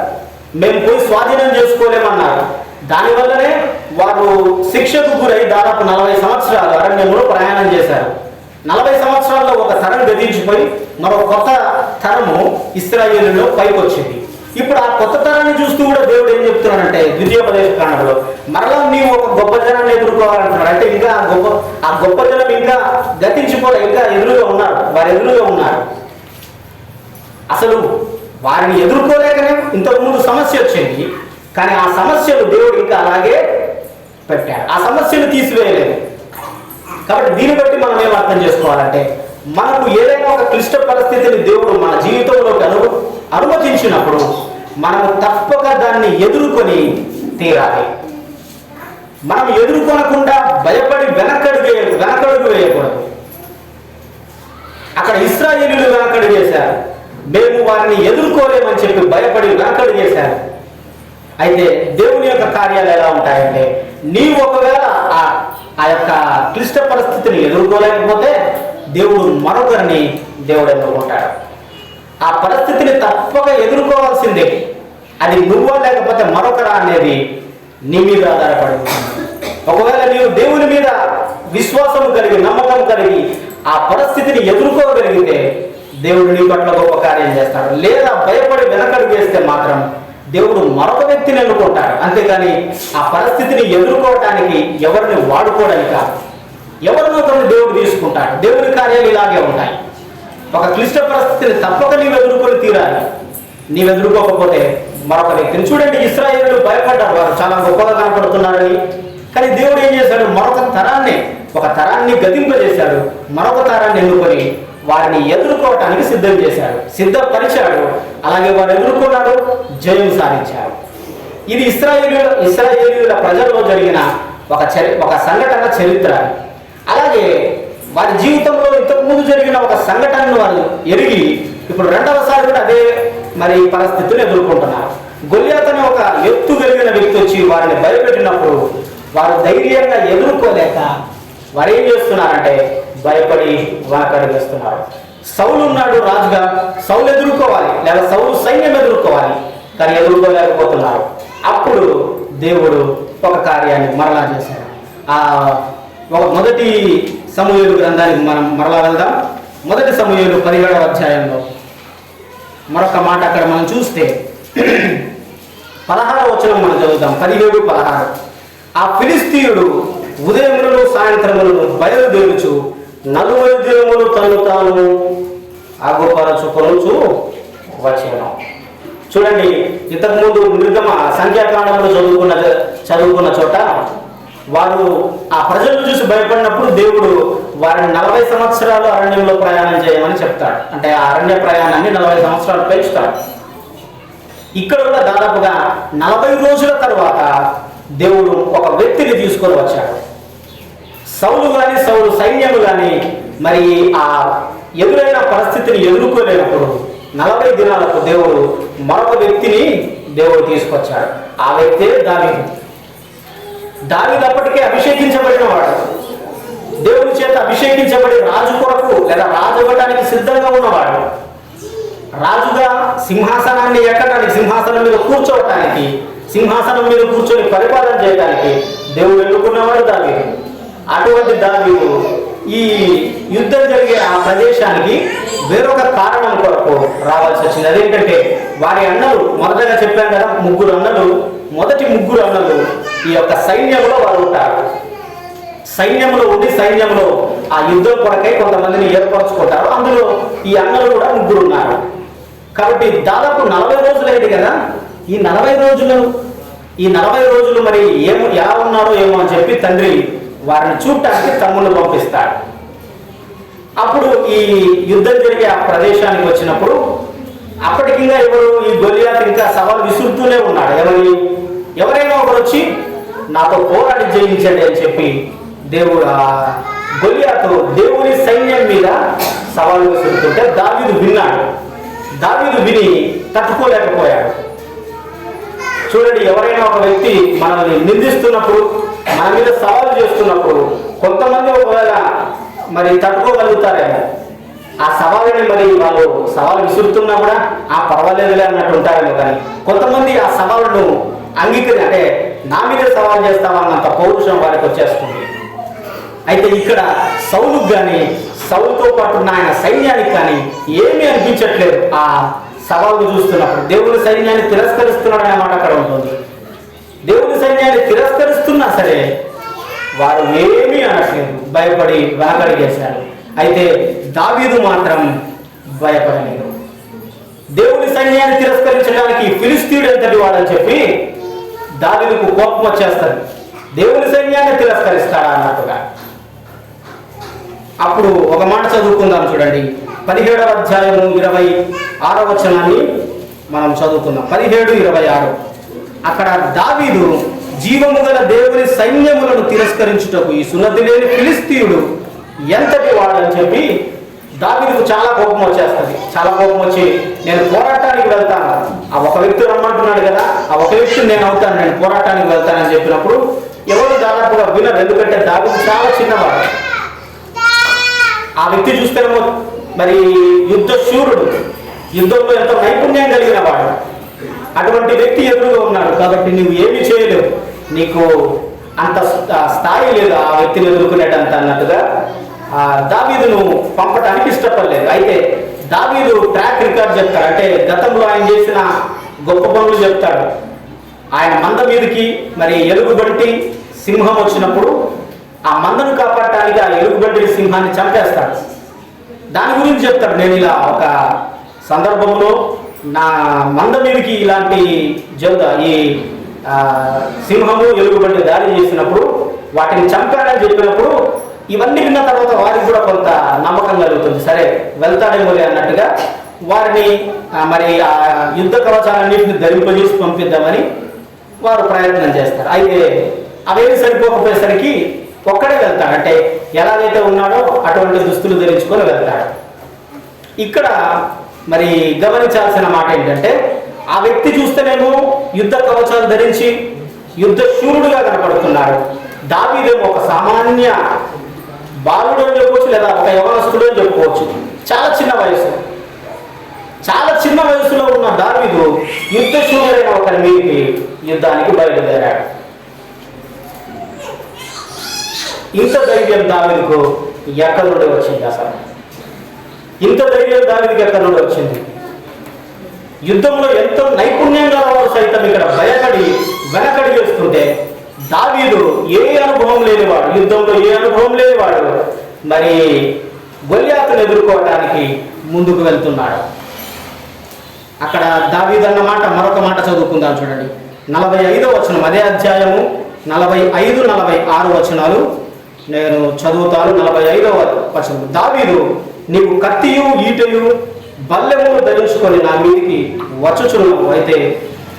[SPEAKER 1] మేము పోయి స్వాధీనం చేసుకోలేమన్నారు. దానివల్లనే వారు శిక్షకు గురై దాదాపు 40 సంవత్సరాలు అరణ్యంలో ప్రయాణం చేశారు. 40 సంవత్సరాల్లో ఒక తరం గతించిపోయి మరో కొత్త తరము ఇశ్రాయేలులో పైకి వచ్చింది. ఇప్పుడు ఆ కొత్త తరాన్ని చూస్తూ కూడా దేవుడు ఏం చెప్తున్నాడంటే ద్వితీయోపదేశ కాండంలో మరలా నీవు ఒక గొప్ప జనాన్ని ఎదుర్కోవాలంటున్నాడు. అంటే ఇంకా ఆ గొప్ప జనం ఇంకా గతించిపోలే, ఇంకా ఎదురుగా ఉన్నారు, వారు ఎదురుగా ఉన్నారు. అసలు వారిని ఎదుర్కోలేకనే ఇంతకుముందు సమస్య వచ్చింది, కానీ ఆ సమస్యలు దేవుడు ఇంకా అలాగే పెట్టాడు, ఆ సమస్యను తీసివేయలేదు. కాబట్టి దీన్ని బట్టి మనం ఏం అర్థం చేసుకోవాలంటే మనకు ఏదైనా ఒక క్లిష్ట పరిస్థితిని దేవుడు మన జీవితంలోకి అనుమతించినప్పుడు మనము తప్పక దాన్ని ఎదుర్కొని తీరాలి. మనం ఎదుర్కొనకుండా భయపడి వెనకడుగు వేయకూడదు. అక్కడ ఇశ్రాయేలీయులు వెనకడుగు వేశారు, మేము వారిని ఎదుర్కోలేమని చెప్పి భయపడి వెనకడుగు వేశారు. అయితే దేవుని యొక్క కార్యాలు ఎలా ఉంటాయంటే నీవు ఒకవేళ ఆ యొక్క క్లిష్ట పరిస్థితిని ఎదుర్కోలేకపోతే దేవుడు మరొకరిని దేవుడు ఎన్నుకుంటాడు. ఆ పరిస్థితిని తప్పక ఎదుర్కోవాల్సిందే. అది నువ్వో లేకపోతే మరొకరా అనేది నీ మీద ఆధారపడి ఉంటుంది. ఒకవేళ నీవు దేవుని మీద విశ్వాసం కలిగి నమ్మకం కలిగి ఆ పరిస్థితిని ఎదుర్కోగలిగితే దేవుడు నీ పట్ల గొప్ప కార్యం చేస్తాడు. లేదా భయపడి వెనకడుగు వేస్తే మాత్రం దేవుడు మరొక వ్యక్తిని ఎన్నుకుంటాడు. అంతేగాని ఆ పరిస్థితిని ఎదుర్కోవటానికి ఎవరిని వాడుకోవడానికి కాదు, ఎవరినో ఒకరిని దేవుడు తీసుకుంటాడు. దేవుని కార్యాలు ఇలాగే ఉంటాయి. ఒక క్లిష్ట పరిస్థితిని తప్పక నీవు ఎదుర్కొని తీరాలి. నీవు ఎదుర్కోకపోతే మరొక వ్యక్తిని. చూడండి, ఇశ్రాయేలీయులు భయపడ్డారు, వారు చాలా గొప్పగా కనపడుతున్నారని. కానీ దేవుడు ఏం చేశాడు, ఒక తరాన్ని గతింపజేశాడు, మరొక తరాన్ని ఎన్నుకొని వారిని ఎదుర్కోవటానికి సిద్ధం చేశాడు, సిద్ధపరిచాడు. అలాగే వారు ఎదుర్కొన్నాడు, జయం సాధించారు. ఇది ఇశ్రాయేలీయుల ప్రజల్లో జరిగిన ఒక సంఘటన చరిత్ర. అలాగే వారి జీవితంలో ఇంతకు ముందు జరిగిన ఒక సంఘటనను వారు ఎరిగి ఇప్పుడు రెండవసారి కూడా అదే పరిస్థితిని ఎదుర్కొంటున్నారు. గొల్యాతు అనే ఒక ఎత్తు కలిగిన వ్యక్తి వచ్చి వారిని భయపెట్టినప్పుడు వారు ధైర్యంగా ఎదుర్కోలేక వారు ఏం చేస్తున్నారంటే భయపడి వాకడిస్తున్నారు. సౌలు ఉన్నాడు రాజుగా, సౌలు ఎదుర్కోవాలి, లేదా సౌలు సైన్యం ఎదుర్కోవాలి, కానీ ఎదుర్కోలేకపోతున్నారు. అప్పుడు దేవుడు ఒక కార్యాన్ని మరలా చేశాడు. మొదటి సమూయేలు గ్రంథానికి మనం మరలా వెళ్దాం. మొదటి సమూయేలు 17వ అధ్యాయంలో మరొక మాట అక్కడ మనం చూస్తే 16వ వచనం మనం చదువుతాం. 17-16. ఆ ఫిలిస్తీయుడు ఉదయములను సాయంత్రములను బయలుదేరుచు 40 దినములు తను తాను ఆగుపరచుకొనుచు వచ్చాను. చూడండి, ఇంతకుముందు నిర్గమ సంఖ్యాకాండంలో చదువుకున్న చోట వారు ఆ ప్రజలను చూసి భయపడినప్పుడు దేవుడు వారిని 40 సంవత్సరాలు అరణ్యంలో ప్రయాణం చేయమని చెప్తాడు. అంటే ఆ అరణ్య ప్రయాణాన్ని 40 సంవత్సరాలు పెంచుతాడు. ఇక్కడ కూడా దాదాపుగా 40 రోజుల తర్వాత దేవుడు ఒక వ్యక్తిని తీసుకొని వచ్చాడు. సౌలు కానీ సౌలు సైన్యము కానీ ఆ ఎదురైన పరిస్థితిని ఎదుర్కోలేనప్పుడు 40 దినాలకు దేవుడు మరొక వ్యక్తిని దేవుడు తీసుకొచ్చాడు. ఆ వ్యక్తే దావీదు. దావీదు అప్పటికే అభిషేకించబడిన వాడు, దేవుని చేత అభిషేకించబడి రాజు కొరకు లేదా రాజు అవ్వడానికి సిద్ధంగా ఉన్నవాడు. రాజుగా సింహాసనాన్ని ఎక్కడానికి, సింహాసనం మీద కూర్చోవటానికి, సింహాసనం మీద కూర్చొని పరిపాలన చేయడానికి దేవుడు ఎన్నుకున్నవాడు దావీదు. అటువంటి దావీదు ఈ యుద్ధం జరిగే ఆ ప్రదేశానికి వేరొక కారణం కొరకు రావాల్సి వచ్చింది. అదేంటంటే వారి అన్నలు, మొదటగా చెప్పాను కదా, మొదటి ముగ్గురు అన్నలు ఈ యొక్క సైన్యంలో వారు ఉంటారు. సైన్యంలో ఉండి సైన్యంలో ఆ యుద్ధం కొరకై కొంతమందిని ఏర్పరచుకుంటారు. అందులో ఈ అన్నలు కూడా 3 ఉన్నారు. కాబట్టి దాదాపు 40 రోజులు అయింది కదా. ఈ 40 రోజులు ఎలా ఉన్నారో ఏమో అని చెప్పి తండ్రి వారిని చూడటానికి తమ్ముళ్ళు పంపిస్తాడు. అప్పుడు ఈ యుద్ధం జరిగే ఆ ప్రదేశానికి వచ్చినప్పుడు అప్పటికింగా ఈ గొల్యాతు ఇంకా సవాల్ విసురుతూనే ఉన్నాడు. ఎవరైనా ఒకరు వచ్చి నాతో పోరాడి జయించండి అని చెప్పి గొల్యాతు దేవుని సైన్యం మీద సవాలు విసురుతుంటే దావీదు విన్నాడు. దావీదు విని తట్టుకోలేకపోయాడు. చూడండి, ఎవరైనా ఒక వ్యక్తి మనల్ని నిందిస్తున్నప్పుడు, మన మీద సవాలు చేస్తున్నప్పుడు కొంతమంది ఒకవేళ మరి తట్టుకోగలుగుతారేమో, ఆ సవాలుని మరి వాళ్ళు సవాలు విసురుతున్నా కూడా పర్వాలేదులే అన్నట్టు ఉంటారేమో. కానీ కొంతమంది ఆ సవాళ్ళను అంటే నా మీద సవాల్ చేస్తామన్నంత పౌరుషం వారికి వచ్చేస్తుంది. అయితే ఇక్కడ సౌలుకు కానీ సౌలుతో పాటు ఉన్న ఆయన సైన్యానికి కానీ ఏమీ అనిపించట్లేదు. ఆ సవాలు చూస్తున్నప్పుడు దేవుని సైన్యాన్ని తిరస్కరిస్తున్నాడు అనే మాట అక్కడ ఉంటుంది. దేవుని సైన్యాన్ని తిరస్కరిస్తున్నా సరే వారు ఏమీ అనట్లేదు, భయపడి వెనకడిగేశారు. అయితే దావీదు మాత్రం భయపడలేదు. దేవుని సైన్యాన్ని తిరస్కరించడానికి ఫిలిస్తీయుడు ఎంతటి వాడని చెప్పి దావీదుకు కోపం వచ్చేస్తుంది. దేవుని సైన్యాన్ని తిరస్కరిస్తాడా అన్నట్టుగా. అప్పుడు ఒక మాట చదువుకుందాం, చూడండి 17వ అధ్యాయము 26వ వచనాన్ని మనం చదువుకుందాం. 17:26 అక్కడ దావీదు జీవము గల దేవుని సైన్యములను తిరస్కరించుటకు ఈ సున్నతి లేని ఫిలిస్తీయుడు ఎంతటి వాడని చెప్పి దావీదుకు చాలా కోపం వచ్చేస్తుంది. చాలా కోపం వచ్చి నేను పోరాటానికి వెళ్తాను, ఆ ఒక వ్యక్తి రమ్మంటున్నాడు కదా, ఆ ఒక వ్యక్తి నేను అవుతాను, నేను పోరాటానికి వెళ్తానని చెప్పినప్పుడు ఎవరు దాదాపుగా వినరు. ఎందుకంటే దావీదు చాలా చిన్నవాడు. ఆ వ్యక్తి చూస్తేనేమో మరి యుద్ధ శూరుడు, యుద్ధంలో ఎంతో నైపుణ్యం కలిగిన వాడు. అటువంటి వ్యక్తి ఎదురుగా ఉన్నాడు కాబట్టి నువ్వు ఏమి చేయలేవు, నీకు అంత స్థాయి లేదు ఆ వ్యక్తిని ఎదుర్కొనేటంత అన్నట్టుగా దావీదును పంపడానికి ఇష్టపడలేదు. అయితే దావీదు ట్రాక్ రికార్డ్ చెప్తాడు. అంటే గతంలో ఆయన చేసిన గొప్ప పనులు చెప్తాడు. ఆయన మంద మీదకి మరి ఎలుగుబంటి సింహం వచ్చినప్పుడు ఆ మందను కాపాడటానికి ఆ ఎలుగుబంటి సింహాన్ని చంపేస్తాడు. దాని గురించి చెప్తాడు. నేను ఇలా ఒక సందర్భంలో నా మంద మీదకి ఇలాంటి ఈ సింహము ఎలుగుబంటి దాడి చేసినప్పుడు వాటిని చంపాడని చెప్పినప్పుడు ఇవన్నీ విన్న తర్వాత వారికి కూడా కొంత నమ్మకం కలుగుతుంది. సరే వెళ్తాడేమోలే అన్నట్టుగా వారిని మరి ఆ యుద్ధ కవచాలన్నింటిని ధరింపజేసి పంపిద్దామని వారు ప్రయత్నం చేస్తారు. అయితే అవేమి సరిపోకపోయేసరికి ఒక్కడే వెళ్తాడు. అంటే ఎలాగైతే ఉన్నాడో అటువంటి దుస్తులు ధరించుకొని వెళ్తాడు. ఇక్కడ మరి గమనించాల్సిన మాట ఏంటంటే ఆ వ్యక్తి చూస్తేనేమో యుద్ధ కవచాలు ధరించి యుద్ధ శూరుడుగా కనపడుతున్నాడు. దావీదేమో ఒక సామాన్య బాలుడు అని చెప్పవచ్చు, లేదా ఒక యవనస్తుడు అని చెప్పుకోవచ్చు. చాలా చిన్న వయసులో ఉన్న దావీదు యుద్ధ శూరుడైన ఒకరి మీదకి యుద్ధానికి బయలుదేరాడు. ఇంత ధైర్యం దావీదుకు ఎక్కడి నుండి వచ్చింది? అసలు ఇంత ధైర్యం దావీదుకి ఎక్కడి నుండి వచ్చింది? యుద్ధంలో ఎంతో నైపుణ్యంగా వారు సైతం ఇక్కడ భయపడి వెనకడి వేస్తుంటే దావీదు ఏ అనుభవం లేనివాడు, యుద్ధంలో ఏ అనుభవం లేనివాడు మరి గొల్యాతును ఎదుర్కోవడానికి ముందుకు వెళ్తున్నాడు. అక్కడ దావీదు అన్న మాట మరొక మాట చదువుకుందాం, చూడండి 45వ వచనం, అదే అధ్యాయము 45, 46 వచనాలు నేను చదువుతాను. 45వ వచనం, దావీదు నీవు కత్తియు ఈటయు బల్లెమును ధరించుకొని నా మీదికి వచ్చుచున్నావు. అయితే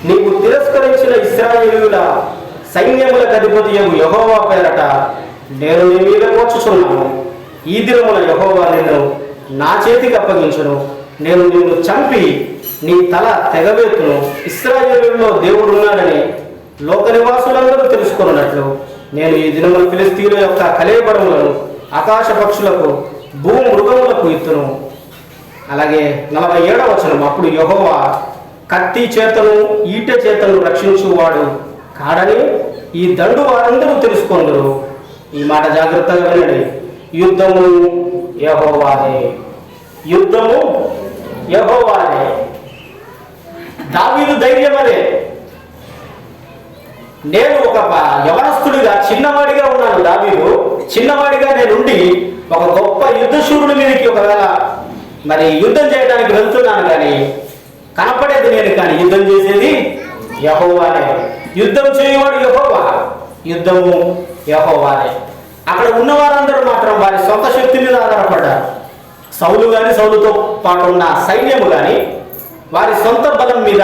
[SPEAKER 1] నీవు తిరస్కరించిన ఇశ్రాయేలీయుల సైన్యముల అధిపతియగు యెహోవా పేరట నేను నీ మీద వచ్చుచున్నాను. ఈ దినమున యెహోవా నిన్ను నా చేతికి అప్పగించును. నేను నిన్ను చంపి నీ తల తెగవేతును. ఇశ్రాయేలులో దేవుడు ఉన్నాడని లోక నివాసులందరూ తెలుసుకున్నట్లు నేను ఈ దినమున ఫిలిస్తీయుల యొక్క కళేబరములను ఆకాశ పక్షులకు భూ మృగములకు ఇత్తును. అలాగే 47వ వచనం, అప్పుడు యెహోవా కత్తి చేతను ఈట చేతను రక్షించువాడు కాడని ఈ దండు వారందరూ తెలుసుకొందురు. ఈ మాట జాగ్రత్తగా వినండి. యుద్ధము యెహోవాదే, యుద్ధము యెహోవాదే. దావీదు ధైర్యం అదే. నేను ఒక యవనస్తుడిగా చిన్నవాడిగా ఉన్నాను. దావీదు చిన్నవాడిగా నేనుండి ఒక గొప్ప యుద్ధశూరుడి మీదకి ఒకవేళ మరి యుద్ధం చేయడానికి వెళ్తున్నాను, కానీ కనపడేది నేను, కానీ యుద్ధం చేసేది యెహోవానే. యుద్ధం చేయవాడు యెహోవా, యుద్ధము యెహోవానే. అక్కడ ఉన్న వారందరూ మాత్రం వారి సొంత శక్తి మీద ఆధారపడ్డారు. సౌలు కానీ సౌలుతో పాటు ఉన్న సైన్యము కానీ వారి సొంత బలం మీద,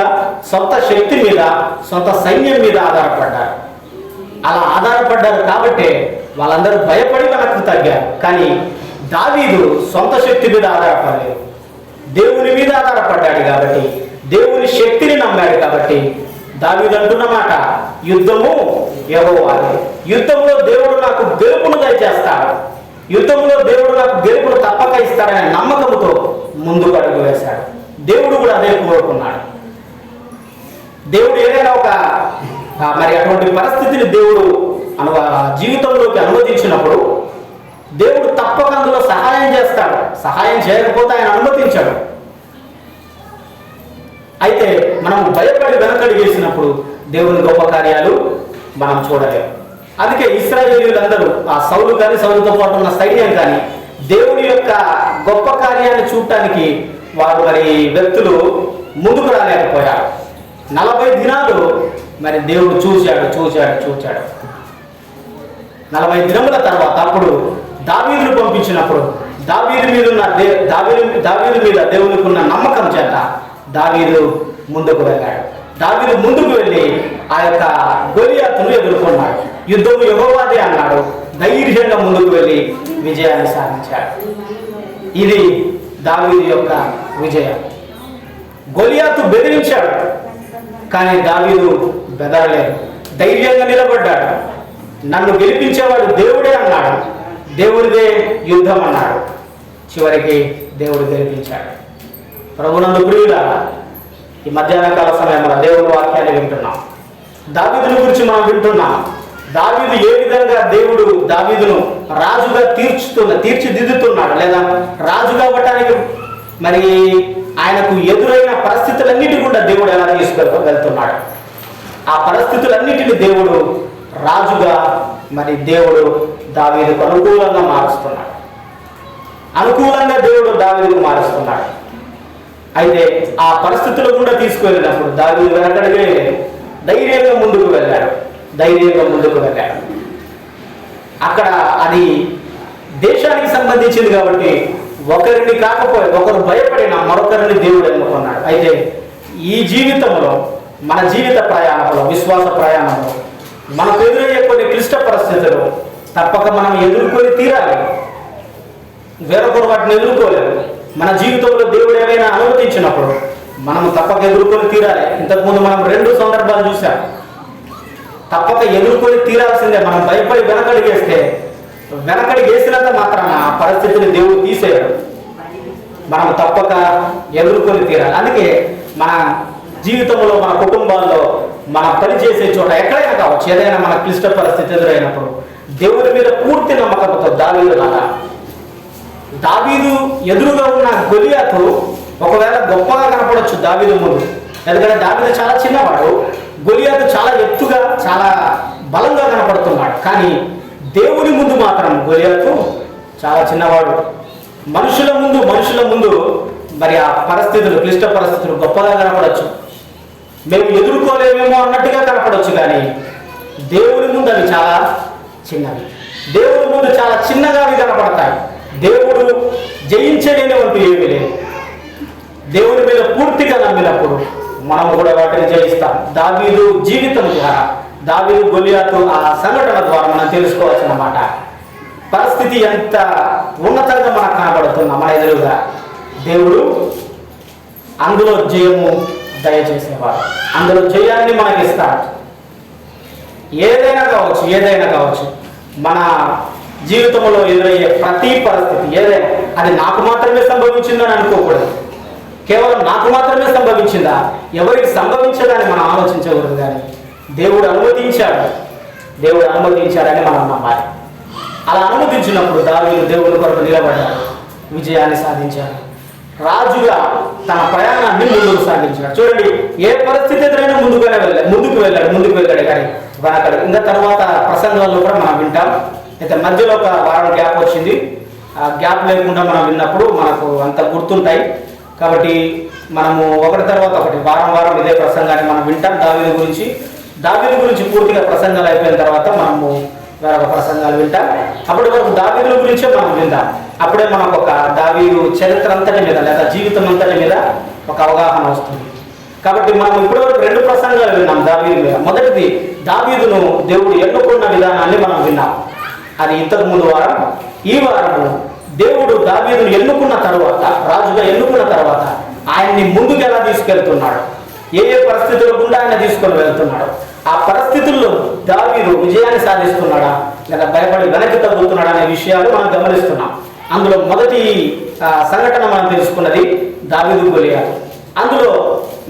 [SPEAKER 1] సొంత శక్తి మీద, సొంత సైన్యం మీద ఆధారపడ్డారు. అలా ఆధారపడ్డారు కాబట్టి వాళ్ళందరూ భయపడి వెనక్కి తగ్గారు. కానీ దావీదు సొంత శక్తి మీద ఆధారపడలేదు, దేవుని మీద ఆధారపడ్డాడు. కాబట్టి దేవుని శక్తిని నమ్మాడు. కాబట్టి దావీదు అంటున్నమాట, యుద్ధము యెహోవాదే. యుద్ధంలో దేవుడు నాకు గెలుపును దయచేస్తాడు, యుద్ధంలో దేవుడు నాకు గెలుపును తప్పక ఇస్తాడనే నమ్మకంతో ముందుకు అడుగు వేశాడు. దేవుడు కూడా అదే కోరుకున్నాడు. దేవుడు ఏదైనా ఒక మరి అటువంటి పరిస్థితిని దేవుడు జీవితంలోకి అనుమతించినప్పుడు దేవుడు తప్పక అందులో సహాయం చేస్తాడు. సహాయం చేయకపోతే ఆయన అనుమతించాడు. అయితే మనం భయపడి వెనకడి వేసినప్పుడు దేవుని గొప్ప కార్యాలు మనం చూడలేము. అందుకే ఇశ్రాయేలీయులందరూ, ఆ సౌలు కానీ సౌలుతో పాటు ఉన్న సైన్యం కానీ, దేవుని యొక్క గొప్ప కార్యాన్ని చూడటానికి వారు మరి వ్యక్తులు ముందుకు రాలేకపోయారు. 40 దినాలు మరి దేవుడు చూశాడు. 40 దినముల తర్వాత అప్పుడు దావీదును పంపించినప్పుడు దావీదు మీద దేవునికి ఉన్న నమ్మకం చేత దావీదు ముందుకు వెళ్ళాడు. దావీదు ముందుకు వెళ్ళి ఆ యొక్క గొలియాతును ఎదుర్కొన్నాడు. యుద్ధము యెహోవాదే అన్నాడు. ధైర్యంగా ముందుకు వెళ్ళి విజయాన్ని సాధించాడు. ఇది దావీదు యొక్క విజయం. గొలియాతు బెదిరించాడు, కానీ దావీదు బెదరలేదు, ధైర్యంగా నిలబడ్డాడు. నన్ను గెలిపించేవాడు దేవుడే అన్నాడు. దేవుడిదే యుద్ధం అన్నాడు. చివరికి దేవుడు గెలిపించాడు. ప్రభునందు ప్రియులారా, ఈ మధ్యాహ్న కాల సమయంలో దేవుడి వాక్యాన్ని వింటున్నాం. దావీదుని గురించి మనం వింటున్నాం. దావీదు ఏ విధంగా దేవుడు దావీదును రాజుగా తీర్చిదిద్దుతున్నాడు, లేదా రాజుగా అవ్వటానికి మరి ఆయనకు ఎదురైన పరిస్థితులన్నిటి కూడా దేవుడు ఎలా తీసుకెళ్తున్నాడు. ఆ పరిస్థితులన్నిటిని దేవుడు రాజుగా మరి దేవుడు దావీదుకు అనుకూలంగా మారుస్తున్నాడు. అనుకూలంగా దేవుడు దావీదుకు మారుస్తున్నాడు. అయితే ఆ పరిస్థితులు కూడా తీసుకువెళ్ళినప్పుడు దావీదు వెనకడిగే ధైర్యంగా ముందుకు వెళ్ళాడు. అక్కడ అది దేశానికి సంబంధించింది కాబట్టి ఒకరిని కాకపోతే ఒకరు భయపడిన మరొకరిని దేవుడు ఎన్నుకున్నాడు. అయితే ఈ జీవితంలో, మన జీవిత ప్రయాణంలో, విశ్వాస ప్రయాణంలో మనకు ఎదురయ్యే కొన్ని క్లిష్ట పరిస్థితులు తప్పక మనం ఎదుర్కొని తీరాలి. వేరొకరు వాటిని ఎదుర్కోలేదు. మన జీవితంలో దేవుడు ఏమైనా అనుమతించినప్పుడు మనం తప్పక ఎదుర్కొని తీరాలి. ఇంతకుముందు మనం 2 సందర్భాలు చూసాం. తప్పక ఎదుర్కొని తీరాల్సిందే. మనం భయపడి వెనకడి వేసినంత మాత్రాన ఆ పరిస్థితిని దేవుడు తీసేయడు. మనం తప్పక ఎదుర్కొని తీరాలి. అందుకే మన జీవితంలో, మన కుటుంబాల్లో, మన పనిచేసే చోట ఎక్కడైనా కావచ్చు, ఏదైనా మన క్లిష్ట పరిస్థితి ఎదురైనప్పుడు దేవుడి మీద పూర్తి నమ్మకంతో దావీదు ఎదురుగా ఉన్న గొలియాతు ఒకవేళ గొప్పగా కనపడవచ్చు దావీదు ముందు. ఎందుకంటే దావీదు చాలా చిన్నవాడు, గొలియాతు చాలా ఎత్తుగా, చాలా బలంగా కనపడుతున్నాడు. కానీ దేవుని ముందు మాత్రం గొలియాతు చాలా చిన్నవాడు. మనుషుల ముందు మరి ఆ పరిస్థితులు, క్లిష్ట పరిస్థితులు గొప్పగా కనపడవచ్చు, మేము ఎదుర్కోలేమేమో అన్నట్టుగా కనపడవచ్చు. కానీ దేవుని ముందు అవి చాలా చిన్నవి. దేవుని ముందు చాలా చిన్నగా అవి కనపడతాయి. దేవుడు జయించలేనివంటూ ఏమీ లేదు. దేవుని మీద పూర్తిగా నమ్మినప్పుడు మనం కూడా వాటిని జయిస్తాం. దావీదు జీవితం ద్వారా, దావీదు గొలియాతు ఆ సంఘటన ద్వారా మనం తెలుసుకోవాల్సిన మాట, పరిస్థితి ఎంత ఉన్నతంగా మనకు కనబడుతున్నా మన ఎదురుగా దేవుడు అందులో జయము దయచేసేవాడు. అందులో జయాన్ని మనకి ఇస్తాడు. ఏదైనా కావచ్చు మన జీవితంలో ఎదురయ్యే ప్రతి పరిస్థితి ఏదైనా అది నాకు మాత్రమే సంభవించిందని అనుకోకూడదు. కేవలం నాకు మాత్రమే సంభవించిందా, ఎవరికి సంభవించదని మనం ఆలోచించకూడదు. కానీ దేవుడు అనుమతించాడని మనం నమ్మాలి. అలా అనుమతించినప్పుడు దావీదు దేవుని కొరకు నిలబడ్డాడు, విజయాన్ని సాధించాడు. రాజుగా తన ప్రయాణాన్ని ముందుకు సాగించాడు. చూడండి, ఏ పరిస్థితి ఎదురైనా ముందుకు వెళ్ళాడు కానీ వెనకడు. ఇంకా తర్వాత ప్రసంగాల్లో కూడా మనం వింటాం. అయితే మధ్యలో ఒక వారం గ్యాప్ వచ్చింది. ఆ గ్యాప్ లేకుండా మనం విన్నప్పుడు మనకు అంత గుర్తుంటాయి. కాబట్టి మనము ఒకటి తర్వాత ఒకటి వారం ఇదే ప్రసంగాన్ని మనం వింటాం. దావీదు గురించి పూర్తిగా ప్రసంగాలు అయిపోయిన తర్వాత మనము వేరొక ప్రసంగాలు వింటాం. అప్పటి వరకు దావీదు గురించే మనం విందాం. అప్పుడే మనకు ఒక దావీదు చరిత్ర అంతటి మీద, లేదా జీవితం అంతటి మీద ఒక అవగాహన వస్తుంది. కాబట్టి మనం ఇప్పటివరకు 2 ప్రసంగాలు విన్నాం దావీదు మీద. మొదటిది, దావీదును దేవుడు ఎన్నుకున్న విధానాన్ని మనం విన్నాం. అది ఇంతకు ముందు వారం. ఈ వారము దేవుడు దావీదును ఎన్నుకున్న తర్వాత, రాజుగా ఎన్నుకున్న తర్వాత ఆయన్ని ముందుకు ఎలా తీసుకెళ్తున్నాడు, ఏ ఏ పరిస్థితుల గుండా ఆయన తీసుకొని వెళ్తున్నాడు, ఆ పరిస్థితుల్లో దావీదు విజయాన్ని సాధిస్తున్నాడా లేదా భయపడి వెనక్కి తగ్గుతున్నాడా అనే విషయాలు మనం గమనిస్తున్నాం. అందులో మొదటి సంఘటన మనం తెలుసుకున్నది దావీదు గొలియాతు. అందులో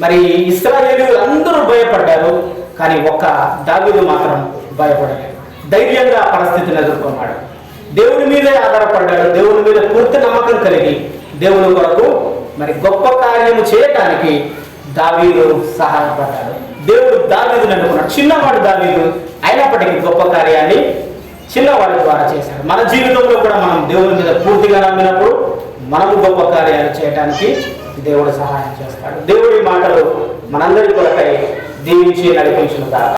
[SPEAKER 1] మరి ఇశ్రాయేలీయులు అందరూ భయపడ్డారు, కానీ ఒక్క దావీదు మాత్రం భయపడలేదు. ధైర్యంగా ఆ పరిస్థితిని ఎదుర్కొన్నాడు. దేవుని మీదే ఆధారపడ్డాడు. దేవుని మీద పూర్తి నమ్మకం కలిగి దేవుని కొరకు మరి గొప్ప కార్యము చేయడానికి దావీదు సహాయపడ్డాడు. దేవుడు దావీదుని అనుకున్నాడు. చిన్నవాడు దావీదు అయినప్పటికీ గొప్ప కార్యాన్ని చిన్నవాడి ద్వారా చేశాడు. మన జీవితంలో కూడా మనం దేవుని మీద పూర్తిగా నమ్మినప్పుడు మనము గొప్ప కార్యాలు చేయడానికి దేవుడు సహాయం చేస్తాడు. దేవుడి మాటలు మనందరి కొరకై దీవించి నడిపించును గాక.